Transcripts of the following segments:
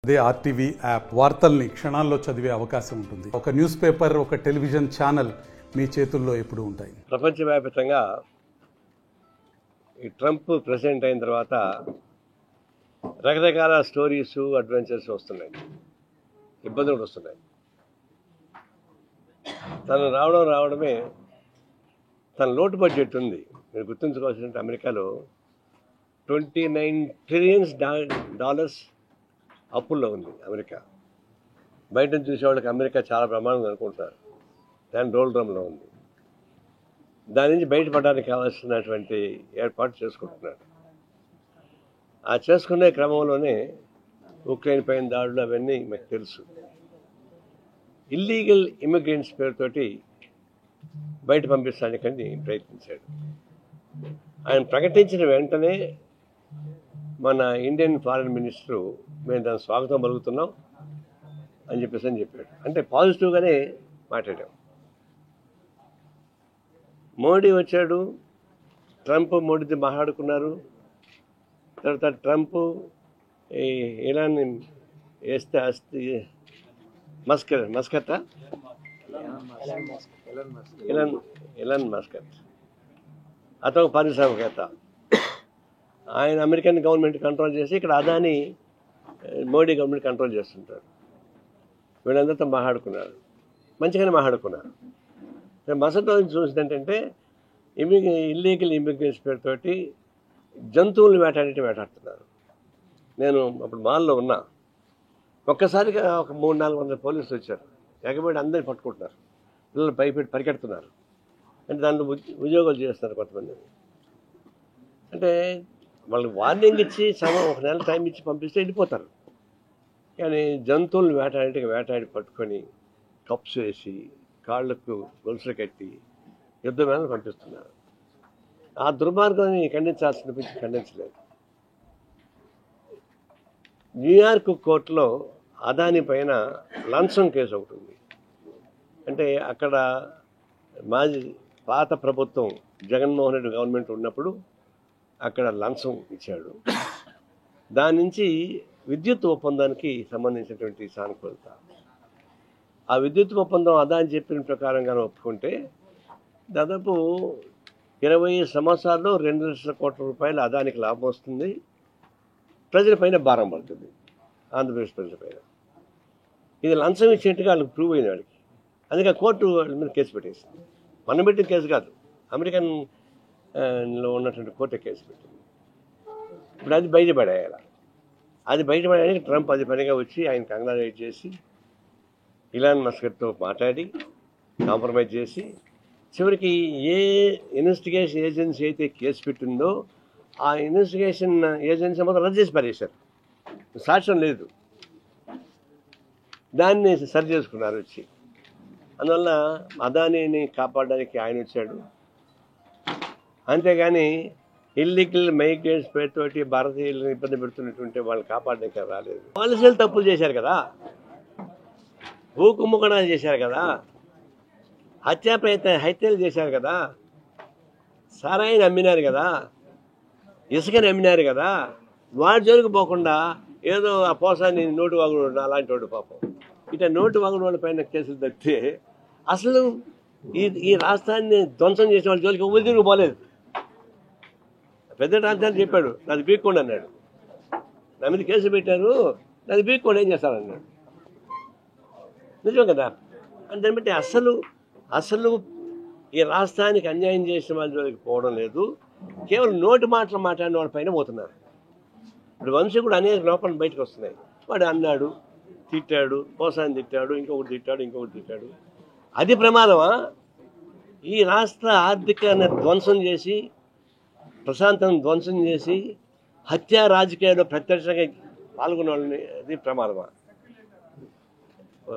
అదే RTV app వార్తల్ని క్షణాల్లో చదివే అవకాశం ఉంటుంది. ఒక న్యూస్ పేపర్, ఒక టెలివిజన్ ఛానల్ మీ చేతుల్లో ఎప్పుడూ ఉంటాయి. ప్రపంచవ్యాప్తంగా ఈ ట్రంప్ ప్రెసిడెంట్ అయిన తర్వాత రకరకాల స్టోరీస్, అడ్వెంచర్స్ వస్తున్నాయి, ఇబ్బందులు వస్తున్నాయి. తను రావడమే తన లోటు బడ్జెట్ ఉంది. మీరు గుర్తుంచుకోవాల్సిన అమెరికాలో $29 ట్రిలియన్ అప్పుల్లో ఉంది అమెరికా. బయట నుంచి చూసేవాళ్ళకి అమెరికా చాలా ప్రమాదం అనుకుంటారు, దాని రోల్ డ్రమ్లో ఉంది. దాని నుంచి బయటపడడానికి కావాల్సినటువంటి ఏర్పాటు చేసుకుంటున్నాడు. ఆ చేసుకునే క్రమంలోనే ఉక్రెయిన్ పైన దాడులు అవన్నీ మీకు తెలుసు. ఇల్లీగల్ ఇమిగ్రెంట్స్ పేరుతోటి బయట పంపించడానికని ప్రయత్నించాడు. ఆయన ప్రకటించిన వెంటనే మన ఇండియన్ ఫారిన్ మినిస్టరు మేము దాని స్వాగతం పలుకుతున్నాం అని చెప్పాడు. అంటే పాజిటివ్గానే మాట్లాడాం. మోడీ వచ్చాడు, ట్రంప్ మోడీతో మాట్లాడుకున్నారు. తర్వాత ట్రంప్ ఇలాన్ వేస్తే ఎలాన్ మస్కత్ అతను పారిశ్రామికవేత్త. ఆయన అమెరికన్ గవర్నమెంట్ కంట్రోల్ చేసి ఇక్కడ అదాని మోడీ గవర్నమెంట్ కంట్రోల్ చేస్తుంటారు. వీళ్ళందరితో మాట్లాడుకున్నారు, మంచిగానే మాట్లాడుకున్నారు. మరుసటి రోజు చూసింది ఏంటంటే ఇల్లీగల్ ఇమిగ్రెంట్స్ పేరుతోటి జంతువులు వేటాడుతున్నారు. నేను అప్పుడు మాల్లో ఉన్నా. ఒక్కసారిగా ఒక 300-400 పోలీసులు వచ్చారు. ఎగబడి అందరినీ పట్టుకుంటున్నారు, పిల్లలు భయపెట్టి పరిగెడుతున్నారు. అంటే దాంట్లో ఉద్యోగాలు చేస్తున్నారు కొంతమంది. అంటే వాళ్ళకి వార్నింగ్ ఇచ్చి ఒక నెల టైం ఇచ్చి పంపిస్తే వెళ్ళిపోతారు. కానీ జంతువులను వేటాడి పట్టుకొని కప్స్ వేసి కాళ్లకు గొలుసులు కట్టి యుద్ధ మేళను పంపిస్తున్నారు. ఆ దుర్మార్గాన్ని ఖండించలేదు. న్యూయార్క్ కోర్టులో అదాని పైన లంచం కేసు ఒకటి ఉంది. అంటే అక్కడ పాత ప్రభుత్వం జగన్మోహన్ రెడ్డి గవర్నమెంట్ ఉన్నప్పుడు అక్కడ లంచం ఇచ్చాడు. దాని నుంచి విద్యుత్ ఒప్పందానికి సంబంధించినటువంటి సానుకూలత. ఆ విద్యుత్ ఒప్పందం అదాని చెప్పిన ప్రకారంగా ఒప్పుకుంటే దాదాపు 20 సంవత్సరాల్లో 2 లక్షల కోట్ల రూపాయలు అదానికి లాభం వస్తుంది. ప్రజలపైన భారం పడుతుంది, ఆంధ్రప్రదేశ్ ప్రజలపైన. ఇది లంచం ఇచ్చినట్టుగా వాళ్ళకి ప్రూవ్ అయిన వాడికి. అందుకే కోర్టు వాళ్ళ మీద కేసు పెట్టేసింది. మనం పెట్టిన కేసు కాదు, అమెరికన్లో ఉన్నటువంటి కోర్టు కేసు పెట్టింది. ఇప్పుడు అది బయటపడేయాలి. అది బయటపడేయడానికి ట్రంప్ అది పనిగా వచ్చి ఆయన కంగ్రాచులేట్ చేసి ఇలాన్ మస్కత్తో మాట్లాడి కాంప్రమైజ్ చేసి చివరికి ఏ ఇన్వెస్టిగేషన్ ఏజెన్సీ అయితే కేసు పెట్టిందో ఆ ఇన్వెస్టిగేషన్ ఏజెన్సీ మొత్తం రద్దు చేసి పారేశారు. సాక్ష్యం లేదు, దాన్ని సరి చేసుకున్నారు వచ్చి. అందువల్ల అదానిని కాపాడడానికి ఆయన వచ్చాడు. అంతేగాని ఇల్లీగల్ మైగ్రెంట్స్ పేరుతోటి భారతీయులను ఇబ్బంది పెడుతున్నటువంటి వాళ్ళని కాపాడడానికి రాలేదు. పాలసీలు తప్పులు చేశారు కదా, భూ కుంభకోణాలు చేశారు కదా, హత్యలు చేశారు కదా, సారాయిని అమ్మినారు కదా, ఇసుకని అమ్మినారు కదా. వాడి జోలికి పోకుండా ఏదో ఆ పోసాన్ని నోటు వాగుడు అలాంటి వాడు పాపం ఇట్లా నోటు వాగుడు వాళ్ళ పైన కేసులు తప్పితే అసలు ఈ రాష్ట్రాన్ని ధ్వంసం చేసే వాళ్ళ జోలికి ఊరి తిరిగి పోలేదు. పెద్ద రాజధాని చెప్పాడు, నాది బీక్కోండి అన్నాడు. నా మీద కేసు పెట్టారు, నాది బీక్కోండి, ఏం చేస్తారన్నాడు. నిజం కదా. అంటే దాన్ని బట్టి అసలు ఈ రాష్ట్రానికి అన్యాయం చేసిన వాళ్ళ జోలికి పోవడం లేదు, కేవలం నోటి మాటలు మాట్లాడిన వాళ్ళ పైన పోతున్నారు. ఇప్పుడు వంశీ కూడా అనేక లోపాలు బయటకు వస్తున్నాయి. వాడు అన్నాడు, తిట్టాడు, పోసాన్ని తిట్టాడు, ఇంకొకటి తిట్టాడు. అది ప్రమాదమా? ఈ రాష్ట్ర ఆర్థికాన్ని ధ్వంసం చేసి, ప్రశాంతను ధ్వంసం చేసి, హత్యా రాజకీయాల్లో ప్రత్యక్షంగా పాల్గొన్న వాళ్ళని అది ప్రమాదమా?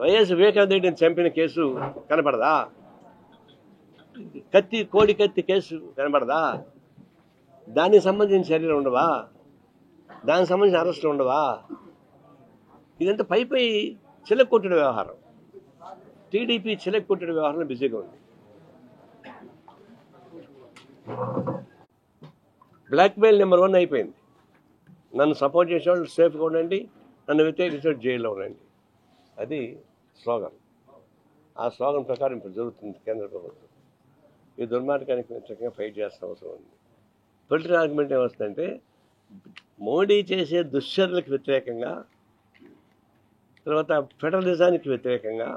వైఎస్ వివేకానంద రెడ్డిని చంపిన కేసు కనపడదా? కోడి కత్తి కేసు కనపడదా? దానికి సంబంధించిన చర్యలు ఉండవా? దానికి సంబంధించిన అరెస్టులు ఉండవా? ఇదంతా పై చిలక్కొట్టుడు వ్యవహారం. టీడీపీ చిలక్కొట్టుడు వ్యవహారంలో బిజీగా ఉంది. బ్లాక్మెయిల్ నెంబర్ 1 అయిపోయింది. నన్ను సపోర్ట్ చేసేవాళ్ళు సేఫ్గా ఉండండి, నన్ను వ్యతిరేకించే జైల్లో ఉండండి. అది స్లోగన్. ఆ స్లోగన్ ప్రకారం ఇప్పుడు జరుగుతుంది కేంద్ర ప్రభుత్వం. ఈ దుర్మార్గానికి వ్యతిరేకంగా ఫైట్ చేయాల్సిన అవసరం ఉంది. పొలిటికల్ ఆర్గ్యుమెంట్ ఏమొస్తుందంటే మోడీ చేసే దుశ్చర్యలకు వ్యతిరేకంగా, తర్వాత ఫెడరలిజానికి వ్యతిరేకంగా,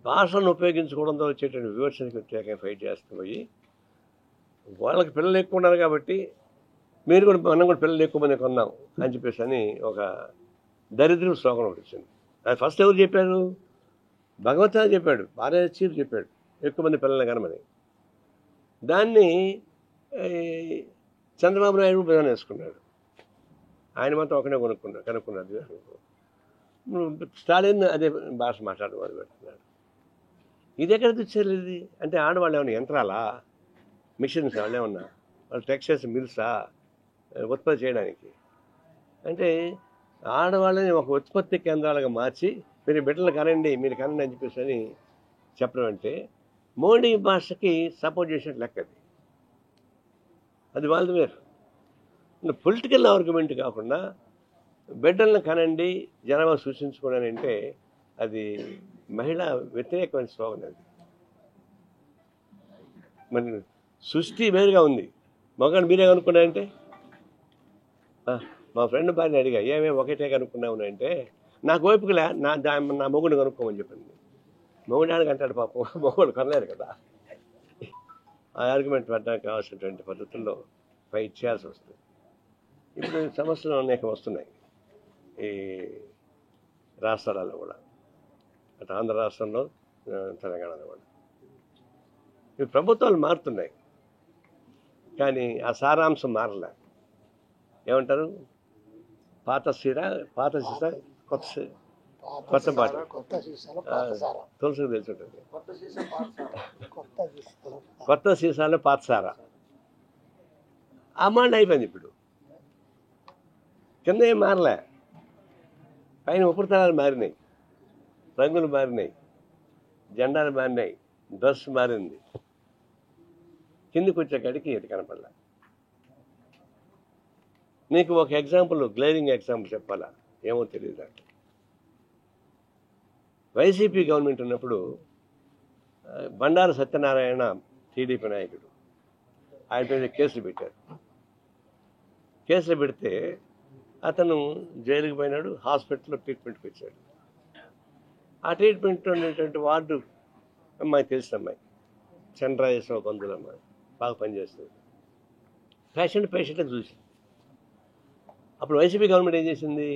భాషను ఉపయోగించుకోవడంతో వచ్చేటువంటి వివక్షలకు వ్యతిరేకంగా ఫైట్ చేస్తూ పోయి వాళ్ళకి పిల్లలు ఎక్కువ ఉన్నారు కాబట్టి మనం కూడా పిల్లలు ఎక్కువ మంది కొన్నాం అని చెప్పేసి అని ఒక దరిద్రం స్లోగన్ ఒకటి వచ్చింది. అది ఫస్ట్ ఎవరు చెప్పారు? భగవద్గీత చెప్పాడు, భారతీయుడు చెప్పాడు ఎక్కువ మంది పిల్లల్ని కనమని. దాన్ని చంద్రబాబు నాయుడు ప్రధాని వేసుకున్నాడు. ఆయన మాత్రం ఒకనే కనుక్కున్నాడు. స్టాలిన్ అదే భాష మాట్లాడడం మొదలు పెడుతున్నాడు. ఇది ఎక్కడ తెచ్చారు? ఇది అంటే ఆడవాళ్ళు ఏమన్నా యంత్రాలా, మిషన్స్ వాళ్ళు ఏమన్నా, వాళ్ళు టెక్స్టైల్స్ మిల్సా ఉత్పత్తి చేయడానికి? అంటే ఆడవాళ్ళని ఒక ఉత్పత్తి కేంద్రాలుగా మార్చి మీరు బిడ్డలు కనండి, మీరు కనండి అని చెప్పేసి అని చెప్పడం అంటే మోడీ భాషకి సపోర్ట్ చేసినట్టు లెక్క. అది వాళ్ళది వేరు. పొలిటికల్ ఆర్గ్యుమెంట్ కాకుండా బిడ్డలను కనండి, జనాభా సూచించుకోవడం అంటే అది మహిళా వ్యతిరేకమైన స్లోగన్. అది మరి సృష్టి వేరుగా ఉంది. మగాడు మీరే కనుక్కున్నారంటే, మా ఫ్రెండ్ భార్యని అడిగా, ఏమేమి ఒకటే కనుక్కున్నావు అంటే, నాకు ఓపికలే, నా మొగుడిని కనుక్కోమని చెప్పింది. మొగుడానికి అంటాడు పాపం, మొగుడు కొనలేరు కదా. ఆ ఆర్గ్యుమెంట్ పడడానికి కావాల్సినటువంటి పద్ధతుల్లో ఫైట్ చేయాల్సి వస్తుంది. ఇప్పుడు సమస్యలు అనేక వస్తున్నాయి ఈ రాష్ట్రాలలో కూడా, అటు ఆంధ్ర రాష్ట్రంలో, తెలంగాణలో కూడా. ఈ ప్రభుత్వాలు మారుతున్నాయి కానీ ఆ సారాంశం మారలే. ఏమంటారు? పాత సీసా కొత్త పాట, తులసికి తెలుసుంటుంది. కొత్త సీసాలో పాత సారా ఆ మాట అయిపోయింది. ఇప్పుడు కింద ఏం మారలే, పైన ఉపరితలాలు మారినాయి, రంగులు మారినాయి, జెండాలు మారినాయి, డ్రెస్ మారింది. కిందికి వచ్చేకాడికి ఇది కనపడలే. నీకు ఒక ఎగ్జాంపుల్, గ్లేరింగ్ ఎగ్జాంపుల్ చెప్పాలా? ఏమో తెలియదు నాకు. వైసీపీ గవర్నమెంట్ ఉన్నప్పుడు బండారు సత్యనారాయణ టీడీపీ నాయకుడు, ఆయన మీద కేసులు పెట్టారు. కేసులు పెడితే అతను జైలుకి పోయినాడు, హాస్పిటల్లో ట్రీట్మెంట్కి వచ్చాడు. ఆ ట్రీట్మెంట్ ఉన్నటువంటి వార్డు అమ్మాయి, తెలిసిన అమ్మాయి, చంద్రాయేశ్వర బంధువుల అమ్మాయి, బాగా పనిచేస్తుంది. పేషెంట్ని చూసి అప్పుడు వైసీపీ గవర్నమెంట్ ఏం చేసింది?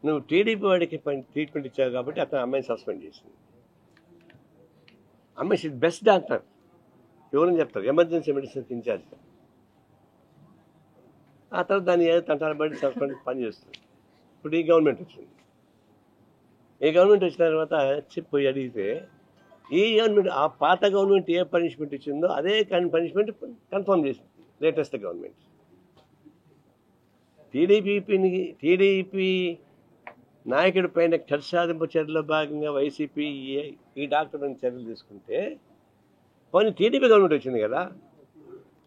నువ్వు టీడీపీ వాడికి ట్రీట్మెంట్ ఇచ్చావు కాబట్టి అతను అమ్మాయిని సస్పెండ్ చేసింది. అమ్మాయి బెస్ట్ డాక్టర్, ఎవరని చెప్తారు, ఎమర్జెన్సీ మెడిసిన్ ఇన్ఛార్జ్. ఆ తర్వాత దాన్ని ఏదో తంటాలు బట్టి సస్పెండ్ పనిచేస్తుంది. ఇప్పుడు ఈ గవర్నమెంట్ వచ్చింది. ఈ గవర్నమెంట్ వచ్చిన తర్వాత పోయి అడిగితే ఈ గవర్నమెంట్, ఆ పాత గవర్నమెంట్ ఏ పనిష్మెంట్ ఇచ్చిందో అదే పనిష్మెంట్ కన్ఫర్మ్ చేసింది లేటెస్ట్ గవర్నమెంట్. టీడీపీ నాయకుడి పైన కక్ష సాధింపు చర్యలో భాగంగా వైసీపీ ఈ డాక్టర్ చర్యలు తీసుకుంటే, పోనీ టీడీపీ గవర్నమెంట్ వచ్చింది కదా,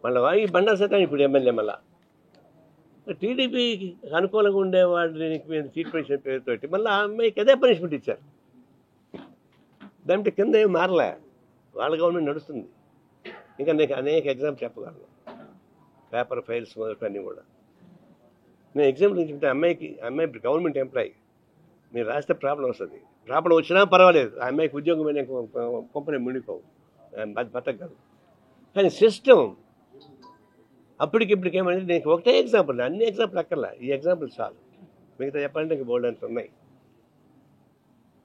మళ్ళీ ఈ బండారు సత్యం ఇప్పుడు ఎమ్మెల్యే, మళ్ళా టీడీపీకి అనుకూలంగా ఉండేవాడిని మీద ట్రీట్మెంట్ పేరుతోటి మళ్ళీ ఆ అమ్మాయికి అదే పనిష్మెంట్ ఇచ్చారు. దాంట్లో కింద ఏం మారలే, వాళ్ళ గవర్నమెంట్ నడుస్తుంది. ఇంకా నీకు అనేక ఎగ్జాంపుల్ చెప్పగలను, పేపర్ ఫైల్స్ మొదటి అన్నీ కూడా. నేను ఎగ్జాంపుల్ చెప్తే, అమ్మాయి గవర్నమెంట్ ఎంప్లాయీ, మీరు రాస్తే ప్రాబ్లం వస్తుంది. ప్రాబ్లం వచ్చినా పర్వాలేదు, ఆ అమ్మాయికి ఉద్యోగం కంపెనీ మునిపోవు, బతకగలదు. కానీ సిస్టమ్ అప్పటికిప్పటికేమంటే, నీకు ఒకటే ఎగ్జాంపుల్, అన్ని ఎగ్జాంపుల్ అక్కర్లా, ఈ ఎగ్జాంపుల్ చాలు. మిగతా చెప్పాలంటే ఇంక బోర్డు అంత ఉన్నాయి.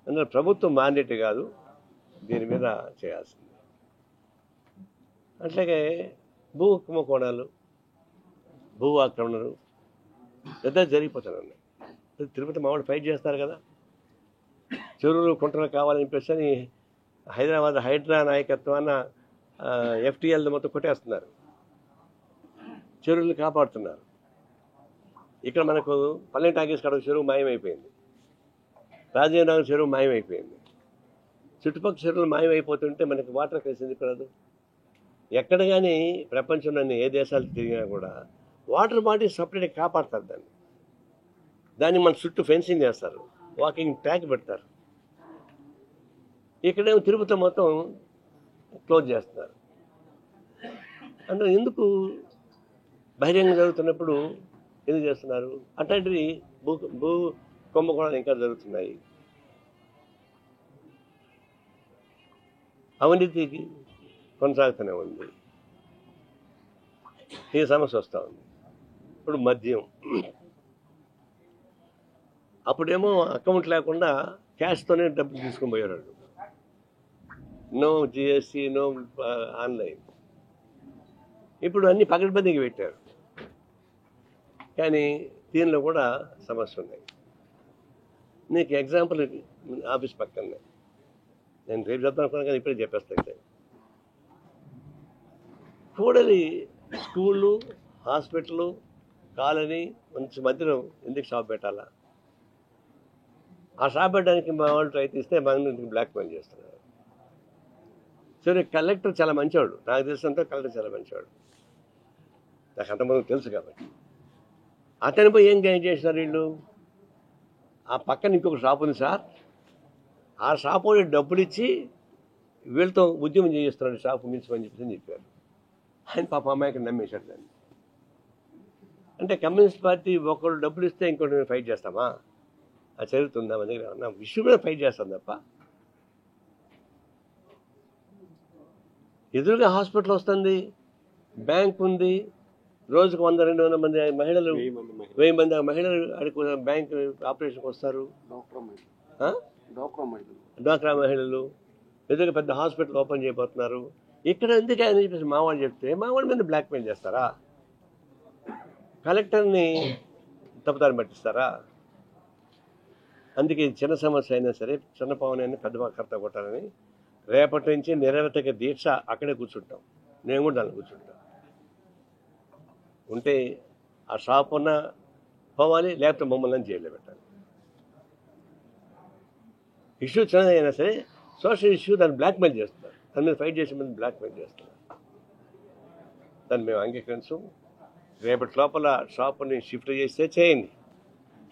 అందులో ప్రభుత్వం మాండేట్ కాదు, దీని మీద చేయాల్సింది. అట్లాగే భూ కుంభకోణాలు, భూ ఆక్రమణలు పెద్ద జరిగిపోతున్నాయి. తిరుపతి మామూలు ఫైట్ చేస్తారు కదా, చెరువులు కుంటలు కావాలని చెప్పేసి హైడ్రా నాయకత్వాన FTL మొత్తం కొట్టేస్తున్నారు, చెరువులు కాపాడుతున్నారు. ఇక్కడ మనకు పల్లె టాకీస్ కాడ చెరువు మాయమైపోయింది, రాజీవ్ నగర్ చెరువు మాయమైపోయింది. చుట్టుపక్కల చెరువులు మాయమైపోతుంటే మనకి వాటర్ కలిసింది కాదు. ఎక్కడ కానీ ప్రపంచంలోని ఏ దేశాలు తిరిగినా కూడా వాటర్ బాడీ సపరేట్గా కాపాడుతారు దాన్ని. దాన్ని మన చుట్టూ ఫెన్సింగ్ చేస్తారు, వాకింగ్ ట్రాక్ పెడతారు. ఇక్కడేమో తిరుపతి మొత్తం క్లోజ్ చేస్తున్నారు. అంటే ఎందుకు బహిరంగ జరుగుతున్నప్పుడు ఎందుకు చేస్తున్నారు? అట్లాంటివి భూ కుంభకోణాలు ఇంకా జరుగుతున్నాయి. అవినీతికి కొనసాగుతూనే ఉంది. ఈ సమస్య వస్తూ ఉంది. ఇప్పుడు మద్యం, అప్పుడేమో అకౌంట్ లేకుండా క్యాష్తోనే డబ్బులు తీసుకొని పోయారు. No GST, no online. ఇప్పుడు అన్ని పకడ్బందీకి పెట్టారు. కానీ దీనిలో కూడా సమస్య ఉన్నాయి. నీకు ఎగ్జాంపుల్ ఆఫీస్ పక్కనే, నేను రేపు చెప్తాను అనుకున్నాను కానీ ఇప్పుడే చెప్పేస్తాను. కూడలి స్కూళ్ళు, హాస్పిటల్, కాలనీ మంచి మధ్యలో ఎందుకు షాప్ పెట్టాలా? ఆ షాప్ పెట్టడానికి మా వాళ్ళు రైతు ఇస్తే మన బ్లాక్మెయిల్ చేస్తున్నారు. సరే, కలెక్టర్ చాలా మంచివాడు, నాకు తెలిసినంత కలెక్టర్ చాలా మంచివాడు, నాకు అంతమంది తెలుసు కాబట్టి. అతని పోయి ఏం చేసినారు వీళ్ళు? ఆ పక్కన ఇంకొక షాప్ ఉంది సార్, ఆ షాప్ వాళ్ళు డబ్బులు ఇచ్చి వీళ్ళతో ఉద్యమం చేయిస్తున్నాడు, షాపు మించమని చెప్పారు. ఆయన పాప అమ్మాయికి నమ్మేశాడు దాన్ని. అంటే కమ్యూనిస్ట్ పార్టీ ఒకళ్ళు డబ్బులు ఇస్తే ఇంకోటి మేము ఫైట్ చేస్తామా? అది చదువుతుందా? మన దగ్గర నా విషయం మీద ఫైట్ చేస్తాం తప్ప. ఎదురుగా హాస్పిటల్ వస్తుంది, బ్యాంక్ ఉంది, రోజుకు 100-200 మంది మహిళలు, 1000 మంది మహిళలు అడిగి బ్యాంక్ ఆపరేషన్కి వస్తారు. డ్వాక్రా మహిళలు ఎదురుగా పెద్ద హాస్పిటల్ ఓపెన్ చేయబోతున్నారు. ఇక్కడ ఎందుకు అని చెప్పేసి మావాళ్ళు చెప్తే మావాళ్ళ మీద బ్లాక్మెయిల్ చేస్తారా? కలెక్టర్ని తప్పుదారి పట్టిస్తారా? అందుకే చిన్న సమస్య అయినా సరే చిన్న పవన్ పెద్ద కర్త కొట్టాలని రేపటి నుంచి నిరవధిక దీక్ష అక్కడే కూర్చుంటాం. నేను కూడా దాన్ని కూర్చుంటాం. ఉంటే ఆ షాప్ ఉన్న పోవాలి, లేకపోతే మమ్మల్ని జైల్లో పెట్టాలి. ఇష్యూ చిన్నదైనా సరే సోషల్ ఇష్యూ దాన్ని బ్లాక్మెయిల్ చేస్తున్నారు, దాని మీద ఫైట్ చేసే ముందు బ్లాక్మెయిల్ చేస్తున్నారు. దాన్ని మేము అంగీకరించు. రేపటి లోపల షాపుని షిఫ్ట్ చేస్తే చేయండి,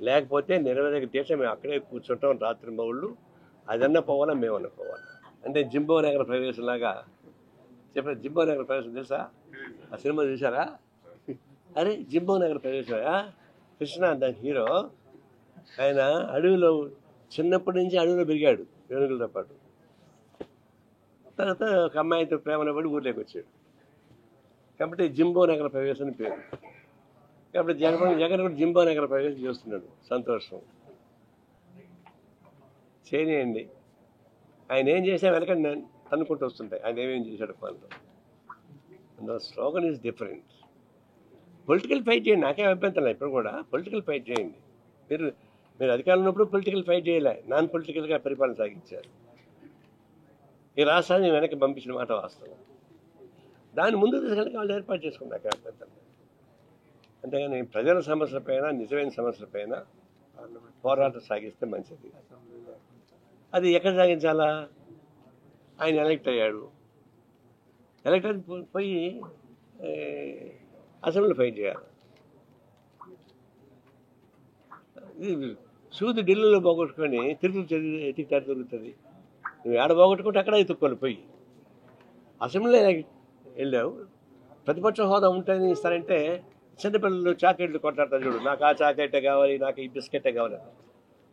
లేకపోతే నిరవధిక దీక్ష మేము అక్కడే కూర్చుంటాం రాత్రి మౌళ్ళు. అదన్నా పోవాలా, మేమన్నా పోవాలి. అంటే జింబో నగర ప్రవేశంలాగా చెప్పారు. జింబో నగర ప్రవేశం తెలుసా? ఆ సినిమా చూసారా? అరే జింబో నగర ప్రవేశమా? కృష్ణ దాని హీరో. ఆయన అడవిలో చిన్నప్పటి నుంచి అడవిలో పెరిగాడు ఏనుగులతో పాటు. తర్వాత ఒక అమ్మాయితో ప్రేమలో పడి ఊర్లోకి వచ్చాడు. కాబట్టి జింబో నగర ప్రవేశం అని పేరు. కాబట్టి జగన్ కూడా జింబో నగర ప్రవేశం చేస్తున్నాడు. సంతోషం, చేయనియండి. ఆయన ఏం చేసా వెనక తన్నుకుంటూ వస్తుంటాయి. ఆయన ఏమేం చేశాడు పనులు. The slogan is different. Political fight చేయండి, నాకేం అభ్యంతరం లేదు. ఇప్పుడు కూడా పొలిటికల్ ఫైట్ చేయండి. మీరు అధికారంలో ఉన్నప్పుడు పొలిటికల్ ఫైట్ చేయలే, నాన్ పొలిటికల్గా పరిపాలన సాగించారు. ఈ రాష్ట్రాన్ని వెనక్కి పంపించిన మాట వాస్తవం. దాన్ని ముందు తీసుకెళ్ళి వాళ్ళు ఏర్పాటు చేసుకుని నాకేం అభ్యంతరం లేదు. అంతేగాని ప్రజల సమస్యలపైన, నిజమైన సమస్యలపైన పోరాటం సాగిస్తే మంచిది. అది ఎక్కడ సాగించాలా? ఆయన ఎలక్ట్ అయ్యాడు, ఎలక్ట్ పోయి అసెంబ్లీలో ఫైట్ చేయాలి. ఇది సూది ఢిల్లీలో పోగొట్టుకొని తిరుపతి ఎతికితాడు దొరుకుతుంది. నువ్వు ఏడ పోగొట్టుకుంటే అక్కడ ఎత్తుక్కోవాలి పోయి. అసెంబ్లీలో వెళ్ళావు, ప్రతిపక్ష హోదా ఉంటుందని ఇస్తారంటే చిన్నపిల్లలు చాక్లెట్లు కొట్టాడతారు చూడు, నాకు ఆ చాక్లెట్టే కావాలి, నాకు ఈ బిస్కెట్టే కావాలి.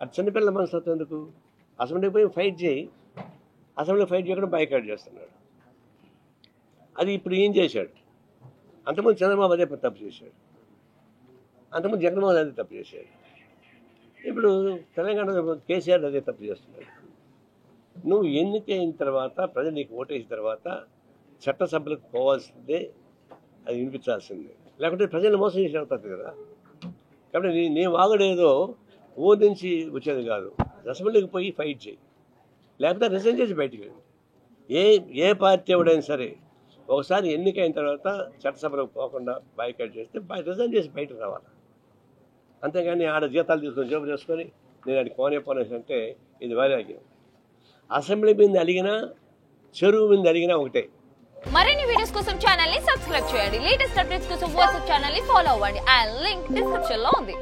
అది చిన్నపిల్లల మనస్తత్వం ఎందుకు? అసెంబ్లీకి పోయి ఫైట్ చేయి. అసెంబ్లీలో ఫైట్ చేయకుండా బైకాట్ చేస్తున్నాడు. అది ఇప్పుడు ఏం చేశాడు? అంతకుముందు చంద్రబాబు అదే తప్పు చేశాడు, అంతకుముందు జగన్మోహన్ అదే తప్పు చేశాడు, ఇప్పుడు తెలంగాణ కేసీఆర్ అదే తప్పు చేస్తున్నాడు. నువ్వు ఎన్నికైన తర్వాత, ప్రజలు నీకు ఓటేసిన తర్వాత చట్టసభలకు పోవాల్సిందే, అది వినిపించాల్సిందే. లేకుంటే ప్రజలు మోసం చేసి అవుతుంది కదా. కాబట్టి నీ వాగుడేదో ఊరి నుంచి వచ్చేది కాదు. అసెంబ్లీకి పోయి ఫైట్ చేయి, లేకపోతే రిజైన్ చేసి బయటికి వెళ్ళి. ఏ పార్టీ ఎవడైనా సరే ఒకసారి ఎన్నికైన తర్వాత చట్టసభలకు పోకుండా బైకాట్ చేస్తే రిజైన్ చేసి బయటకు రావాలి. అంతేగాని ఆడ జీతాలు తీసుకొని జోబు చేసుకొని నేను అది పోనేసి అంటే ఇది వైరాగ్యం. అసెంబ్లీ మీద అడిగినా, చెరువు మీద అడిగినా ఒకటే. మరిన్ని వీడియోస్ కోసం ఛానల్ ని సబ్స్క్రైబ్ చేయండి. లేటెస్ట్ అప్డేట్స్ కోసం వాట్సాప్ ఛానల్ ని ఫాలో అవ్వండి. ఆ లింక్ డిస్క్రిప్షన్ లో ఉంది.